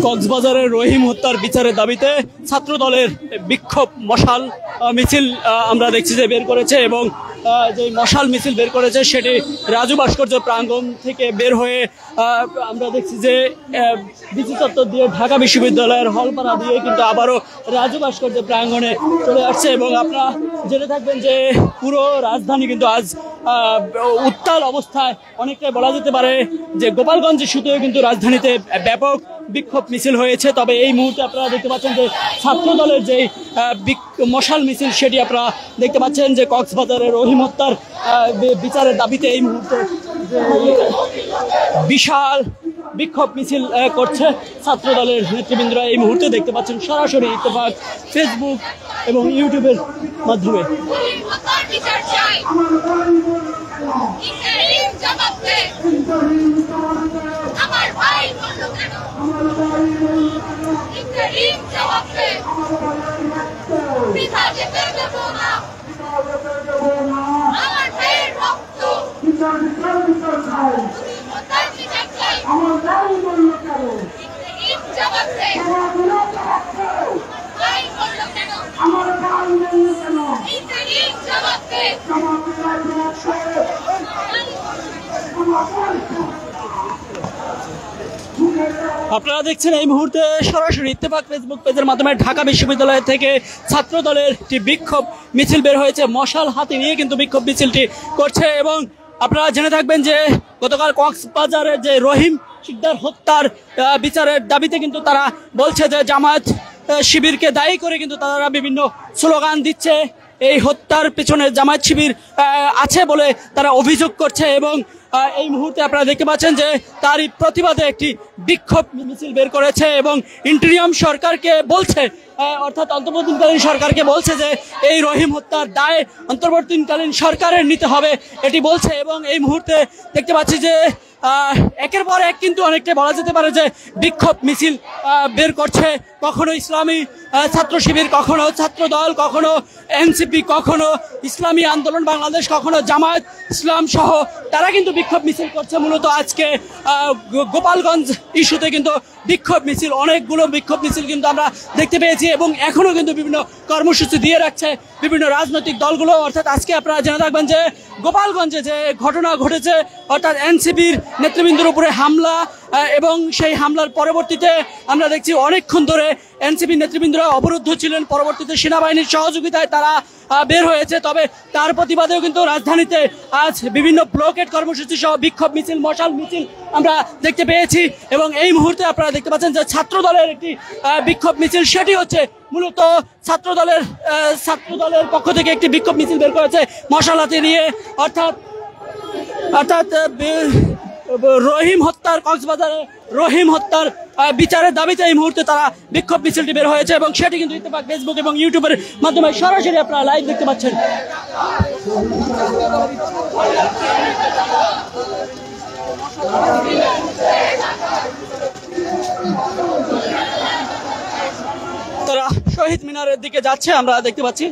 কক্সবাজারের রহিম হত্যার বিচারের দাবিতে ছাত্র দলের বিক্ষোভ মশাল মিছিল আমরা দেখছি যে বের করেছে এবং যে মশাল মিছিল বের করেছে সেটি রাজু ভাস্কর্য প্রাঙ্গণ থেকে বের হয়ে আমরা দেখছি যে বিসি চত্বর দিয়ে ঢাকা বিশ্ববিদ্যালয়ের হলপাড়া দিয়ে কিন্তু আবারও রাজু ভাস্কর্য প্রাঙ্গণে চলে আসছে এবং আপনারা জেনে থাকবেন যে পুরো রাজধানী কিন্তু আজ উত্তাল অবস্থায় অনেকটাই বলা যেতে পারে যে গোপালগঞ্জ ইস্যুতেও কিন্তু রাজধানীতে ব্যাপক বিক্ষোভ মিছিল হয়েছে। তবে এই মুহূর্তে আপনারা দেখতে পাচ্ছেন যে ছাত্র দলের যে মশাল মিছিল সেটি আপনারা দেখতে পাচ্ছেন যে কক্সবাজারের রহিম হত্যার বিচারের দাবিতে এই মুহূর্তে বিশাল বিক্ষোভ মিছিল করছে ছাত্র দলের নেতৃবৃন্দরা। এই মুহূর্তে দেখতে পাচ্ছেন সরাসরি ইত্তেফাক ফেসবুক এবং ইউটিউবের মাধ্যমে। আপনারা দেখছেন এই মুহূর্তে সরাসরি ইত্তেফাক ফেসবুক পেজের মাধ্যমে ঢাকা বিশ্ববিদ্যালয় থেকে ছাত্র দলের একটি বিক্ষোভ মিছিল বের হয়েছে। মশাল হাতে নিয়ে কিন্তু বিক্ষোভ মিছিলটি করছে এবং আপনারা জেনে থাকবেন যে গতকাল কক্সবাজারের যে রহিম শিকদার হত্যার বিচারের দাবিতে কিন্তু তারা বলছে যে জামায়াত শিবিরকে দায়ী করে কিন্তু তারা বিভিন্ন স্লোগান দিচ্ছে। এই হত্যার পেছনে জামায়াত শিবির আছে বলে তারা অভিযোগ করছে এবং এই মুহূর্তে আপনারা দেখতে পাচ্ছেন যে তারই প্রতিবাদে একটি বিক্ষোভ মিছিল বের করেছে এবং ইন্টারিয়াম সরকারকে বলছে অর্থাৎ অন্তর্বর্তীকালীন সরকারকে বলছে যে এই রহিম হত্যার দায় অন্তর্বর্তীকালীন সরকারের নিতে হবে এটি বলছে। এবং এই মুহূর্তে দেখতে পাচ্ছি যে একের পর এক কিন্তু অনেকটাই বলা যেতে পারে যে বিক্ষোভ মিছিল বের করছে। কখনো ইসলামী ছাত্র শিবির, কখনো ছাত্র দল, কখনো এনসিপি, কখনো ইসলামী আন্দোলন বাংলাদেশ, কখনো জামায়াত ইসলাম সহ তারা কিন্তু বিক্ষোভ মিছিল করছে। মূলত আজকে গোপালগঞ্জ ইস্যুতে কিন্তু বিক্ষোভ মিছিল, অনেকগুলো বিক্ষোভ মিছিল কিন্তু আমরা দেখতে পেয়েছি এবং এখনো কিন্তু বিভিন্ন কর্মসূচি দিয়ে রাখছে বিভিন্ন রাজনৈতিক দলগুলো। অর্থাৎ আজকে আপনারা জেনে থাকবেন যে গোপালগঞ্জে যে ঘটনা ঘটেছে অর্থাৎ এনসিপির নেতৃবৃন্দের উপরে হামলা এবং সেই হামলার পরবর্তীতে আমরা দেখছি অনেকক্ষণ ধরে এনসিপি নেতৃবৃন্দরা অবরুদ্ধ ছিলেন, পরবর্তীতে সেনাবাহিনীর সহযোগিতায় তারা বের হয়েছে। তবে তার প্রতিবাদেও কিন্তু রাজধানীতে আজ বিভিন্ন ব্লকেট কর্মসূচি সহ বিক্ষোভ মিছিল, মশাল মিছিল আমরা দেখতে পেয়েছি এবং এই মুহূর্তে আপনারা দেখতে পাচ্ছেন যে ছাত্র দলের একটি বিক্ষোভ মিছিল, সেটি হচ্ছে মূলত ছাত্র দলের পক্ষ থেকে একটি বিক্ষোভ মিছিল বের করেছে মশাল হাতে নিয়ে। অর্থাৎ রহিম হত্যার, কক্সবাজারে রহিম হত্যার বিচারের দাবিতে এই মুহূর্তে তারা বিক্ষোভ মিছিলটি বের হয়েছে এবং সেটি কিন্তু ইত্তেফাক ফেসবুক এবং ইউটিউবের মাধ্যমে সরাসরি আপনারা লাইভ দেখতে পাচ্ছেন। তারা শহীদ মিনারের দিকে যাচ্ছে আমরা দেখতে পাচ্ছি।